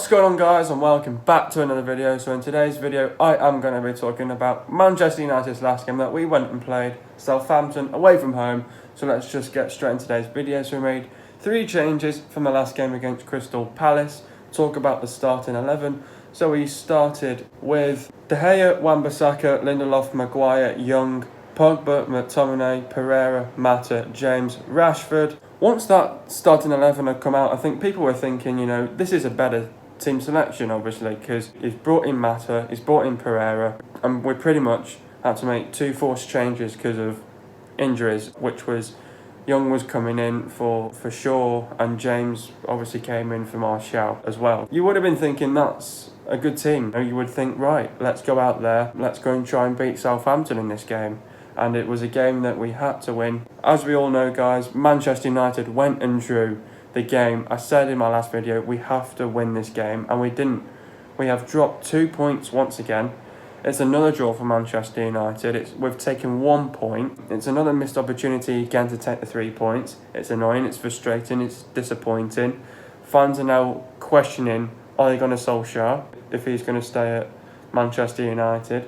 What's going on, guys, and welcome back to another video. So in today's video I am going to be talking about Manchester United's last game that we went and played, Southampton, away from home. So let's just get straight into today's video. So we made 3 changes from the last game against Crystal Palace. Talk about the starting 11. So we started with De Gea, Wan-Bissaka, Lindelof, Maguire, Young, Pogba, McTominay, Pereira, Mata, James, Rashford. Once that starting 11 had come out, I think people were thinking, this is a better team selection, obviously, because he's brought in Mata, he's brought in Pereira, and we pretty much had to make 2 forced changes because of injuries, which was Young was coming in for sure, and James obviously came in for Martial as well. You would have been thinking that's a good team. You would think, right, let's go out there, let's go and try and beat Southampton in this game. And it was a game that we had to win. As we all know, guys, Manchester United went and drew the game. I said in my last video, we have to win this game, and we didn't. We have dropped 2 points once again. It's another draw for Manchester United. We've taken 1 point. It's another missed opportunity again to take the 3 points. It's annoying, it's frustrating, it's disappointing. Fans are now questioning Ole Gunnar Solskjaer if he's going to stay at Manchester United.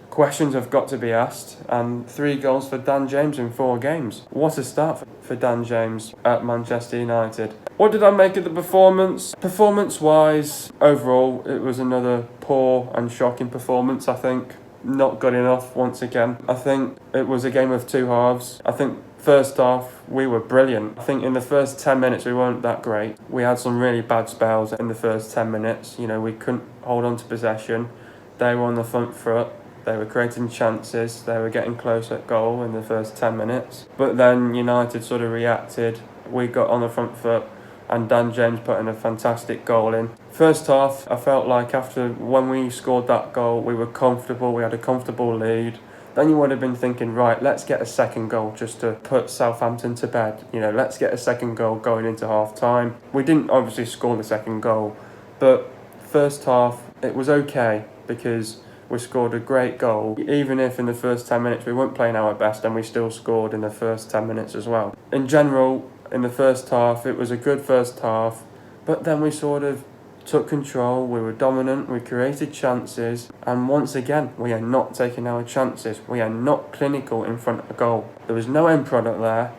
Questions have got to be asked, and 3 goals for Dan James in 4 games. What a start for Dan James at Manchester United. What did I make of the performance? Performance-wise, overall, it was another poor and shocking performance, I think. Not good enough, once again. I think it was a game of 2 halves. I think first half, we were brilliant. I think in the first 10 minutes, we weren't that great. We had some really bad spells in the first 10 minutes. We couldn't hold on to possession. They were on the front foot. They were creating chances, they were getting close at goal in the first 10 minutes. But then United sort of reacted, we got on the front foot, and Dan James put in a fantastic goal in. First half, I felt like when we scored that goal, we were comfortable, we had a comfortable lead. Then you would have been thinking, right, let's get a second goal just to put Southampton to bed. Let's get a second goal going into half time. We didn't obviously score the second goal, but first half, it was okay because we scored a great goal. Even if in the first 10 minutes we weren't playing our best, and we still scored in the first 10 minutes as well. In general, in the first half, it was a good first half, but then we sort of took control, we were dominant, we created chances, and once again, we are not taking our chances. We are not clinical in front of goal. There was no end product there,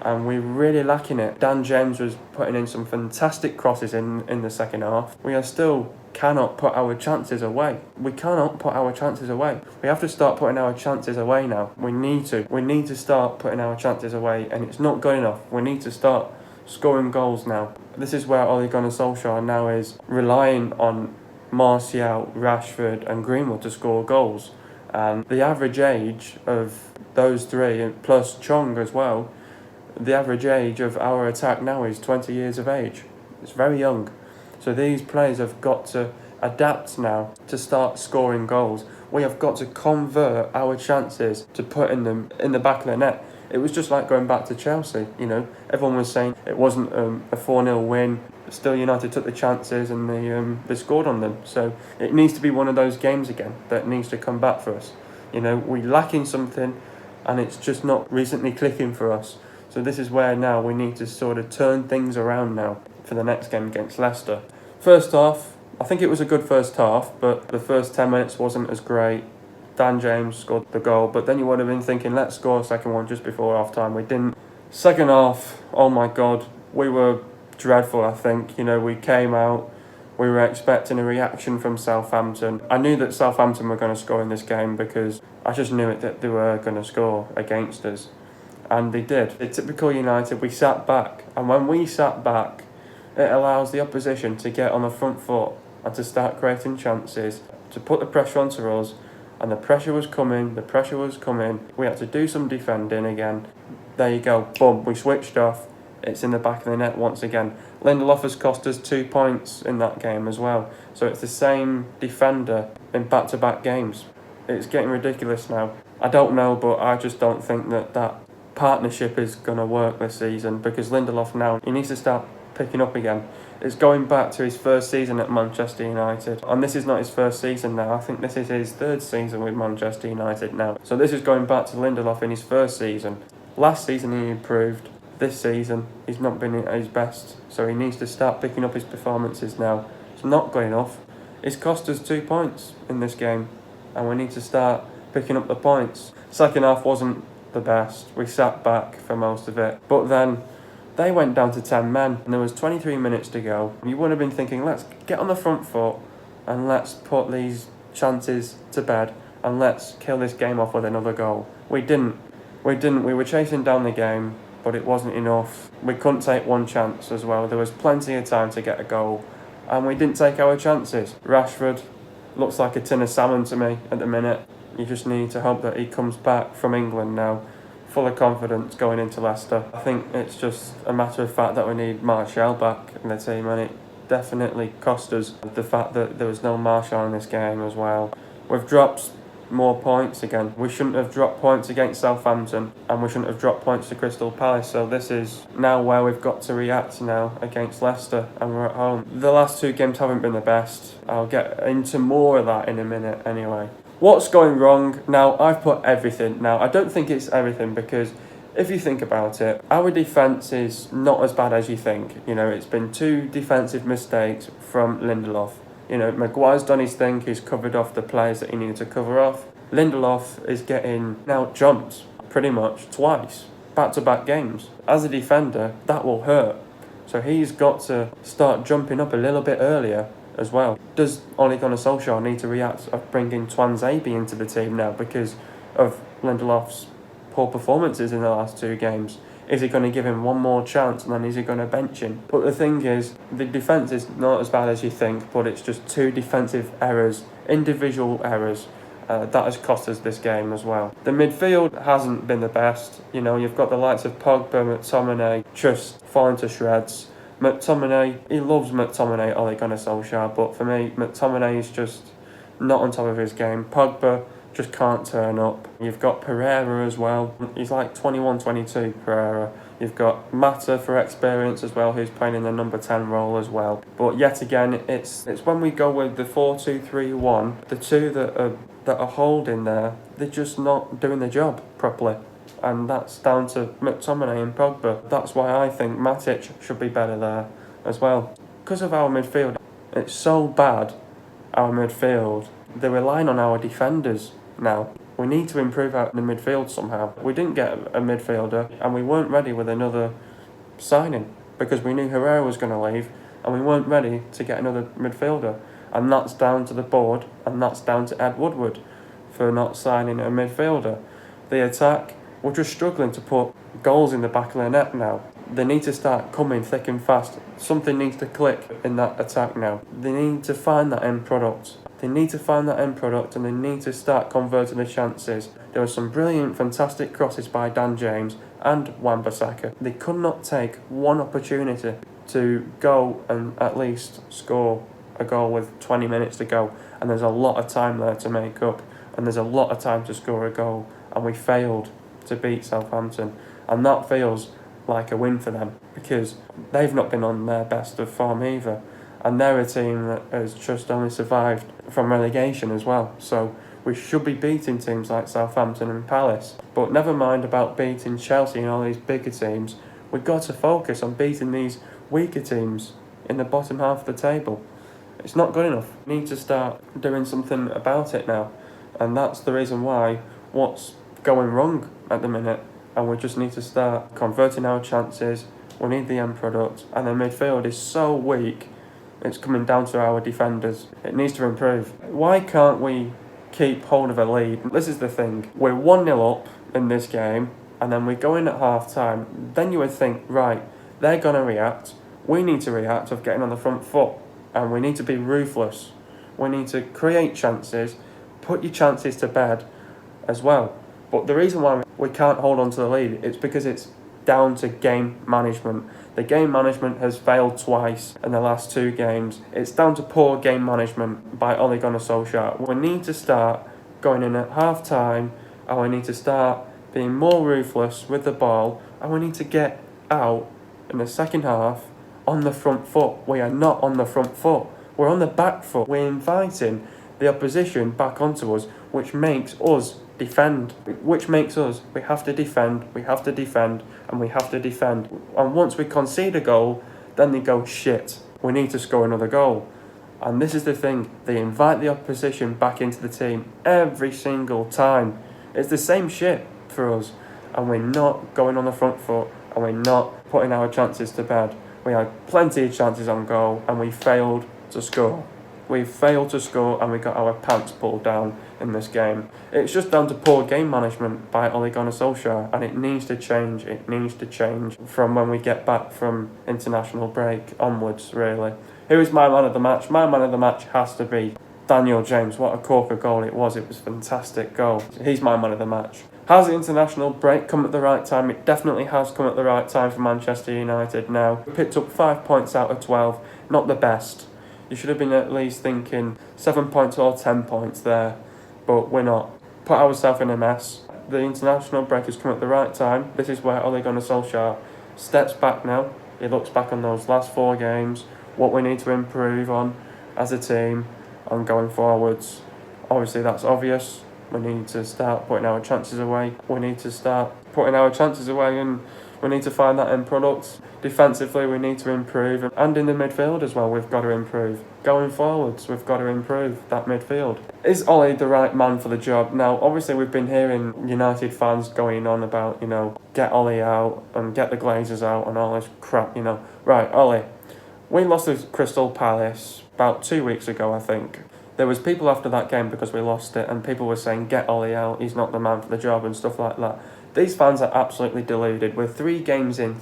and we're really lacking it. Dan James was putting in some fantastic crosses in the second half. We are still cannot put our chances away. We cannot put our chances away. We have to start putting our chances away now. We need to start putting our chances away, and it's not good enough. We need to start scoring goals now. This is where Ole Gunnar Solskjaer now is relying on Martial, Rashford and Greenwood to score goals. And the average age of those 3, plus Chong as well, the average age of our attack now is 20 years of age. It's very young. So these players have got to adapt now to start scoring goals. We have got to convert our chances to putting them in the back of the net. It was just like going back to Chelsea, Everyone was saying it wasn't a 4-0 win. Still, United took the chances and they scored on them. So it needs to be one of those games again that needs to come back for us. We're lacking something, and it's just not recently clicking for us. So this is where now we need to sort of turn things around now for the next game against Leicester. First half, I think it was a good first half, but the first 10 minutes wasn't as great. Dan James scored the goal, but then you would have been thinking, let's score a second one just before half time. We didn't. Second half, oh my God, we were dreadful, I think. We came out, we were expecting a reaction from Southampton. I knew that Southampton were going to score in this game because I just knew it that they were going to score against us. And they did. In typical United, we sat back. And when we sat back, it allows the opposition to get on the front foot and to start creating chances, to put the pressure onto us. And the pressure was coming. We had to do some defending again. There you go. Boom. We switched off. It's in the back of the net once again. Lindelof has cost us 2 points in that game as well. So it's the same defender in back-to-back games. It's getting ridiculous now. I don't know, but I just don't think that partnership is going to work this season, because Lindelof now, he needs to start picking up again. It's going back to his first season at Manchester United, and this is not his first season now. I think this is his 3rd season with Manchester United now. So this is going back to Lindelof in his first season. Last season he improved. This season he's not been at his best, so he needs to start picking up his performances now. It's not good enough. It's cost us 2 points in this game, and we need to start picking up the points. Second half wasn't the best. We sat back for most of it, but then they went down to 10 men and there was 23 minutes to go. You would have been thinking, let's get on the front foot and let's put these chances to bed and let's kill this game off with another goal. We didn't. We were chasing down the game, but it wasn't enough. We couldn't take one chance as well. There was plenty of time to get a goal and we didn't take our chances. Rashford looks like a tin of salmon to me at the minute. You just need to hope that he comes back from England now, full of confidence going into Leicester. I think it's just a matter of fact that we need Martial back in the team, and it definitely cost us the fact that there was no Martial in this game as well. We've dropped more points again. We shouldn't have dropped points against Southampton, and we shouldn't have dropped points to Crystal Palace, so this is now where we've got to react now against Leicester, and we're at home. The last 2 games haven't been the best. I'll get into more of that in a minute anyway. What's going wrong? Now, I've put everything. Now, I don't think it's everything, because if you think about it, our defence is not as bad as you think. You know, it's been 2 defensive mistakes from Lindelof. You know, Maguire's done his thing, he's covered off the players that he needed to cover off. Lindelof is getting now jumped pretty much twice, back-to-back games. As a defender, that will hurt. So he's got to start jumping up a little bit earlier as well. Does Ole Gunnar Solskjaer need to react of bringing Twanzebe into the team now because of Lindelof's poor performances in the last 2 games? Is he going to give him one more chance and then is he going to bench him? But the thing is, the defence is not as bad as you think, but it's just 2 defensive errors, individual errors, that has cost us this game as well. The midfield hasn't been the best. You know, you've got the likes of Pogba, McTominay just falling to shreds. McTominay, he loves McTominay, Ole Gunnar Solskjaer, but for me, McTominay is just not on top of his game. Pogba just can't turn up. You've got Pereira as well. He's like 21, 22, Pereira. You've got Mata for experience as well, who's playing in the number 10 role as well. But yet again, it's when we go with the 4-2-3-1, the 2 that are holding there, they're just not doing the job properly. And that's down to McTominay and Pogba. That's why I think Matic should be better there as well. Because of our midfield, it's so bad, our midfield. They're relying on our defenders now. We need to improve out the midfield somehow. We didn't get a midfielder, and we weren't ready with another signing because we knew Herrera was going to leave, and we weren't ready to get another midfielder. And that's down to the board, and that's down to Ed Woodward for not signing a midfielder. The attack, we're just struggling to put goals in the back of the net now. They need to start coming thick and fast. Something needs to click in that attack now. They need to find that end product. They need to find that end product and they need to start converting the chances. There were some brilliant, fantastic crosses by Dan James and Wan-Bissaka. They could not take one opportunity to go and at least score a goal with 20 minutes to go. And there's a lot of time there to make up. And there's a lot of time to score a goal. And we failed to beat Southampton. And that feels like a win for them because they've not been on their best of form either. And they're a team that has just only survived from relegation as well. So we should be beating teams like Southampton and Palace. But never mind about beating Chelsea and all these bigger teams. We've got to focus on beating these weaker teams in the bottom half of the table. It's not good enough. We need to start doing something about it now. And that's the reason why what's going wrong at the minute. And we just need to start converting our chances. We need the end product. And the midfield is so weak. It's coming down to our defenders. It needs to improve. Why can't we keep hold of a lead? This is the thing. We're 1-0 up in this game. And then we go in at half time. Then you would think, right, they're going to react. We need to react of getting on the front foot. And we need to be ruthless. We need to create chances. Put your chances to bed as well. But the reason why we can't hold on to the lead is because it's down to game management. The game management has failed twice in the last 2 games. It's down to poor game management by Ole Gunnar Solskjaer. We need to start going in at half time and we need to start being more ruthless with the ball and we need to get out in the second half on the front foot. We are not on the front foot. We're on the back foot. We're inviting the opposition back onto us, which makes us defend, which makes us, we have to defend, and we have to defend. And once we concede a goal, then they go, shit, we need to score another goal. And this is the thing, they invite the opposition back into the team every single time. It's the same shit for us, and we're not going on the front foot, and we're not putting our chances to bed. We had plenty of chances on goal, and we failed to score. We failed to score, and we got our pants pulled down in this game. It's just down to poor game management by Ole Gunnar Solskjaer, and it needs to change. It needs to change from when we get back from international break onwards, really. Who is my man of the match? My man of the match has to be Dan James. What a corker goal it was. It was a fantastic goal. He's my man of the match. Has the international break come at the right time? It definitely has come at the right time for Manchester United now. We picked up 5 points out of 12. Not the best. You should have been at least thinking 7 points or 10 points there. But we're not. Put ourselves in a mess. The international break has come at the right time. This is where Ole Gunnar Solskjaer steps back now. He looks back on those last 4 games. What we need to improve on as a team and going forwards. Obviously that's obvious. We need to start putting our chances away. We need to start putting our chances away, and we need to find that end product. Defensively we need to improve, and in the midfield as well we've got to improve. Going forwards we've got to improve that midfield. Is Ole the right man for the job? Now obviously we've been hearing United fans going on about, get Ole out and get the Glazers out and all this crap, Right, Ole. We lost to Crystal Palace about 2 weeks ago, I think. There was people after that game because we lost it, and people were saying, get Ole out, he's not the man for the job and stuff like that. These fans are absolutely deluded. We're 4 games in,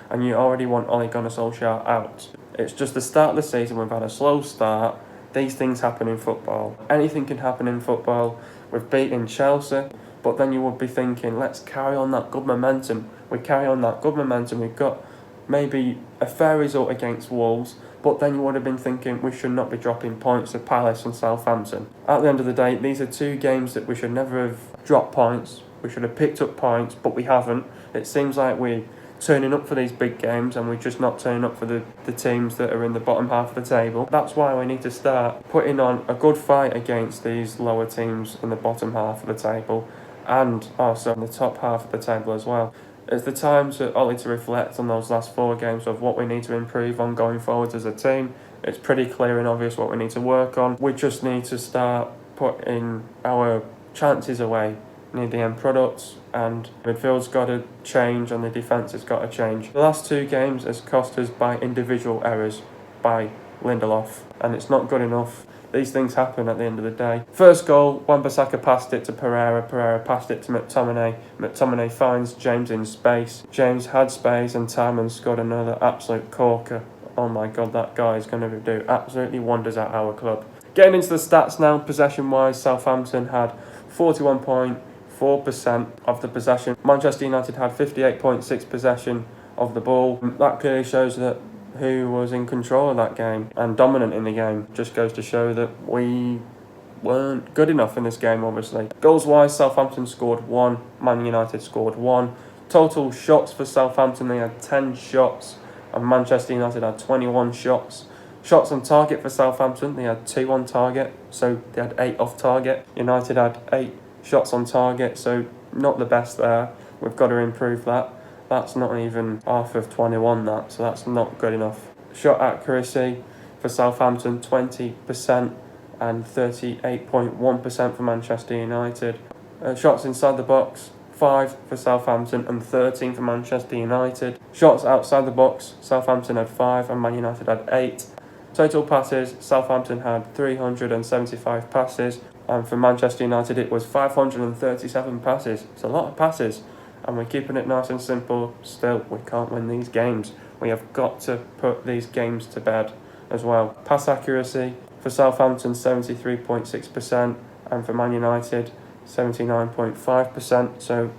and you already want Ole Gunnar Solskjaer out. It's just the start of the season, we've had a slow start. These things happen in football. Anything can happen in football. We've beaten Chelsea, but then you would be thinking, let's carry on that good momentum. We've got maybe a fair result against Wolves, but then you would have been thinking we should not be dropping points to Palace and Southampton. At the end of the day, these are 2 games that we should never have dropped points. We should have picked up points, but we haven't. It seems like we're turning up for these big games and we're just not turning up for the teams that are in the bottom half of the table. That's why we need to start putting on a good fight against these lower teams in the bottom half of the table, and also in the top half of the table as well. It's the time for Ole to reflect on those last 4 games of what we need to improve on going forward as a team. It's pretty clear and obvious what we need to work on. We just need to start putting our chances away. We need the end products, and midfield's got to change and the defence has got to change. The last 2 games has cost us by individual errors by Lindelof, and it's not good enough. These things happen at the end of the day. First goal, Wan-Bissaka passed it to Pereira. Pereira passed it to McTominay. McTominay finds James in space. James had space and time and scored another absolute corker. Oh my God, that guy is going to do absolutely wonders at our club. Getting into the stats now, possession-wise, Southampton had 41.4% of the possession. Manchester United had 58.6% possession of the ball. That clearly shows that who was in control of that game and dominant in the game. Just goes to show that we weren't good enough in this game, obviously. Goals wise, Southampton scored 1, Man United scored 1. Total shots for Southampton, they had 10 shots, and Manchester United had 21 shots. Shots on target for Southampton, they had 2 on target, so they had 8 off target. United had 8 shots on target, so not the best there. We've got to improve that. That's not even half of 21, so that's not good enough. Shot accuracy for Southampton, 20% and 38.1% for Manchester United. Shots inside the box, 5 for Southampton and 13 for Manchester United. Shots outside the box, Southampton had 5 and Man United had 8. Total passes, Southampton had 375 passes, and for Manchester United it was 537 passes. It's a lot of passes. And we're keeping it nice and simple. Still, we can't win these games. We have got to put these games to bed as well. Pass accuracy for Southampton, 73.6%, and for Man United, 79.5%. So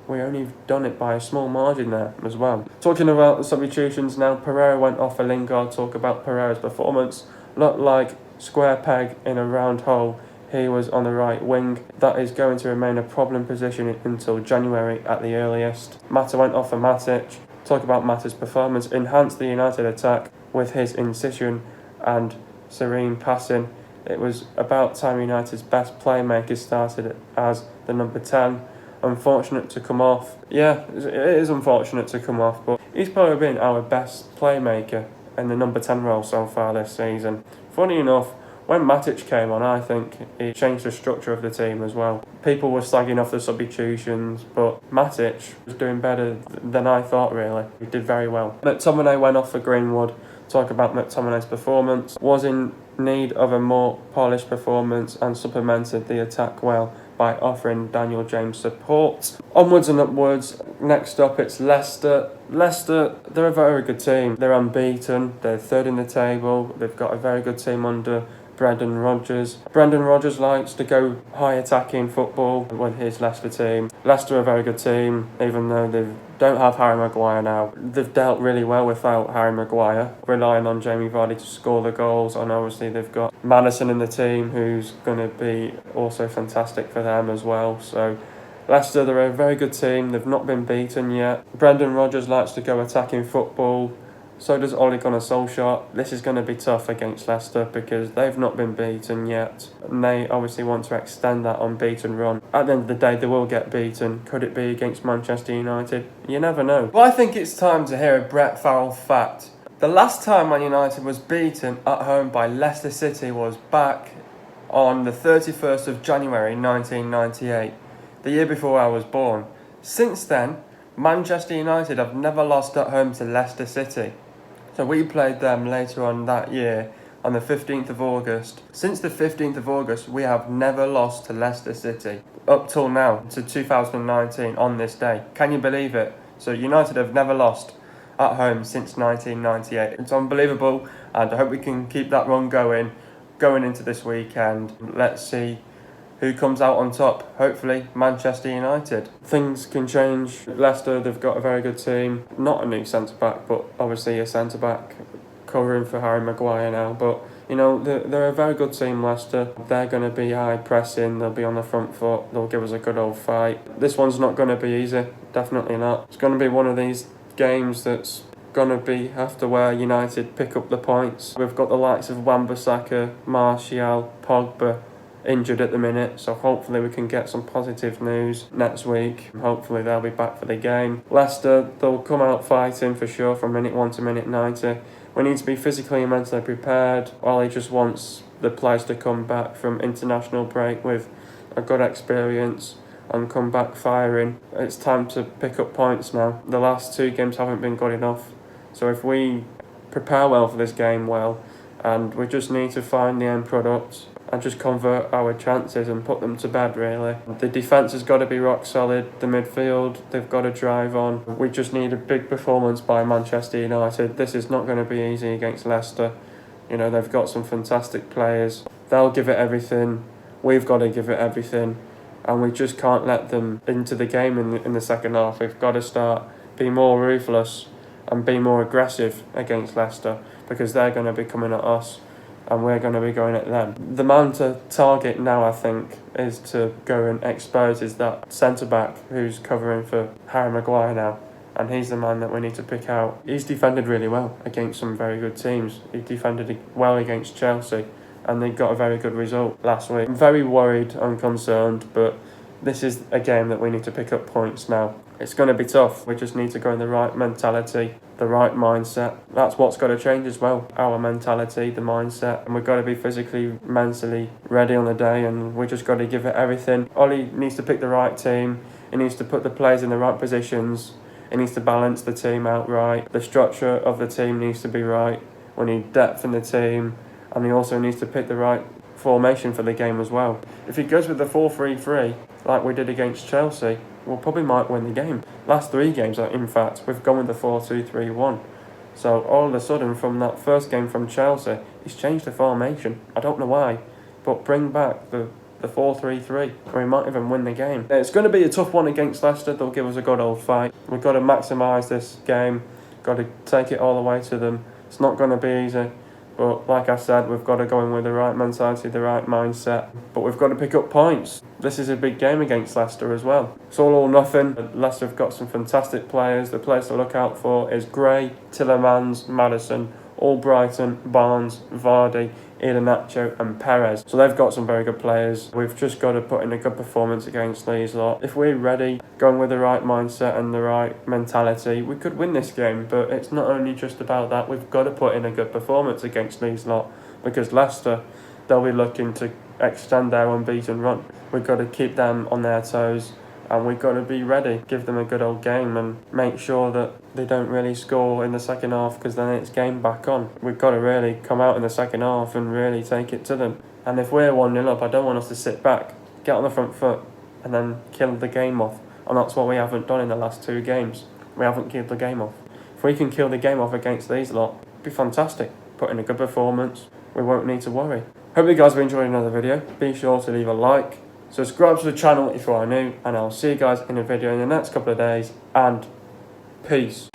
we only done it by a small margin there as well. Talking about the substitutions now, Pereira went off for Lingard. Talk about Pereira's performance. Looked like square peg in a round hole. He was on the right wing. That is going to remain a problem position until January at the earliest. Mata went off for Matic. Talk about Mata's performance. Enhanced the United attack with his incision and serene passing. It was about time United's best playmaker started as the number 10. Unfortunate to come off. Yeah, it is unfortunate to come off, but he's probably been our best playmaker in the number 10 role so far this season. Funny enough, when Matic came on, I think he changed the structure of the team as well. People were slagging off the substitutions, but Matic was doing better than I thought, really. He did very well. McTominay went off for Greenwood. Talk about McTominay's performance. Was in need of a more polished performance and supplemented the attack well by offering Daniel James support. Onwards and upwards. Next up, it's Leicester. Leicester, they're a very good team. They're unbeaten. They're third in the table. They've got a very good team under Brendan Rodgers. Brendan Rodgers likes to go high attacking football with his Leicester team. Leicester are a very good team, even though they don't have Harry Maguire now. They've dealt really well without Harry Maguire, relying on Jamie Vardy to score the goals, and obviously they've got Maddison in the team, who's going to be also fantastic for them as well. So Leicester, they're a very good team. They've not been beaten yet. Brendan Rodgers likes to go attacking football. So does Ole Gunnar Solskjaer. This is going to be tough against Leicester because they've not been beaten yet. And they obviously want to extend that unbeaten run. At the end of the day, they will get beaten. Could it be against Manchester United? You never know. Well, I think it's time to hear a Brett Farrell fact. The last time Man United was beaten at home by Leicester City was back on the 31st of January 1998, the year before I was born. Since then, Manchester United have never lost at home to Leicester City. So we played them later on that year on the 15th of August. Since the 15th of August, we have never lost to Leicester City. Up till now, to 2019 on this day. Can you believe it? So United have never lost at home since 1998. It's unbelievable, and I hope we can keep that run going into this weekend. Let's see who comes out on top. Hopefully Manchester United. Things can change. Leicester, they've got a very good team. Not a new centre-back, but obviously a centre-back covering for Harry Maguire now. But, you know, they're a very good team, Leicester. They're going to be high pressing. They'll be on the front foot. They'll give us a good old fight. This one's not going to be easy. Definitely not. It's going to be one of these games that's going to have to where United pick up the points. We've got the likes of Wan-Bissaka, Martial, Pogba injured at the minute, so hopefully we can get some positive news next week. Hopefully they'll be back for the game. Leicester, they'll come out fighting for sure from minute 1 to minute 90. We need to be physically and mentally prepared. Ollie just wants the players to come back from international break with a good experience and come back firing. It's time to pick up points now. The last 2 games haven't been good enough, so if we prepare well for this game and we just need to find the end product and just convert our chances and put them to bed, really. The defence has got to be rock solid. The midfield, they've got to drive on. We just need a big performance by Manchester United. This is not going to be easy against Leicester. You know, they've got some fantastic players. They'll give it everything. We've got to give it everything. And we just can't let them into the game in the second half. We've got to be more ruthless and be more aggressive against Leicester, because they're going to be coming at us and we're going to be going at them. The man to target now, I think, is to go and expose is that centre-back who's covering for Harry Maguire now. And he's the man that we need to pick out. He's defended really well against some very good teams. He defended well against Chelsea, and they got a very good result last week. I'm very worried and concerned, but this is a game that we need to pick up points now. It's going to be tough. We just need to go in the right mentality, the right mindset. That's what's got to change as well. Our mentality, the mindset. And we've got to be physically, mentally ready on the day, and we just got to give it everything. Ollie needs to pick the right team. He needs to put the players in the right positions. He needs to balance the team out right. The structure of the team needs to be right. We need depth in the team. And he also needs to pick the right formation for the game as well. If he goes with the 4-3-3, like we did against Chelsea, we probably might win the game. Last 3 games, in fact, we've gone with the 4-2-3-1. So all of a sudden, from that first game from Chelsea, he's changed the formation. I don't know why, but bring back the 4-3-3, or we might even win the game. It's going to be a tough one against Leicester. They'll give us a good old fight. We've got to maximise this game. Got to take it all the way to them. It's not going to be easy. But like I said, we've got to go in with the right mentality, the right mindset. But we've got to pick up points. This is a big game against Leicester as well. It's all or nothing. Leicester have got some fantastic players. The players to look out for is Gray, Tillemans, Maddison, Albrighton, Barnes, Vardy, Iheanacho and Perez. So they've got some very good players. We've just got to put in a good performance against these lot. If we're ready, going with the right mindset and the right mentality, we could win this game. But it's not only just about that. We've got to put in a good performance against these lot, because Leicester, they'll be looking to extend their unbeaten run. We've got to keep them on their toes, and we've got to be ready, give them a good old game and make sure that they don't really score in the second half, because then it's game back on. We've got to really come out in the second half and really take it to them. And if we're 1-0 up, I don't want us to sit back, get on the front foot and then kill the game off. And that's what we haven't done in the last 2 games. We haven't killed the game off. If we can kill the game off against these lot, it'd be fantastic. Put in a good performance, we won't need to worry. Hope you guys have enjoyed another video. Be sure to leave a like, subscribe to the channel if you are new, and I'll see you guys in a video in the next couple of days, and peace.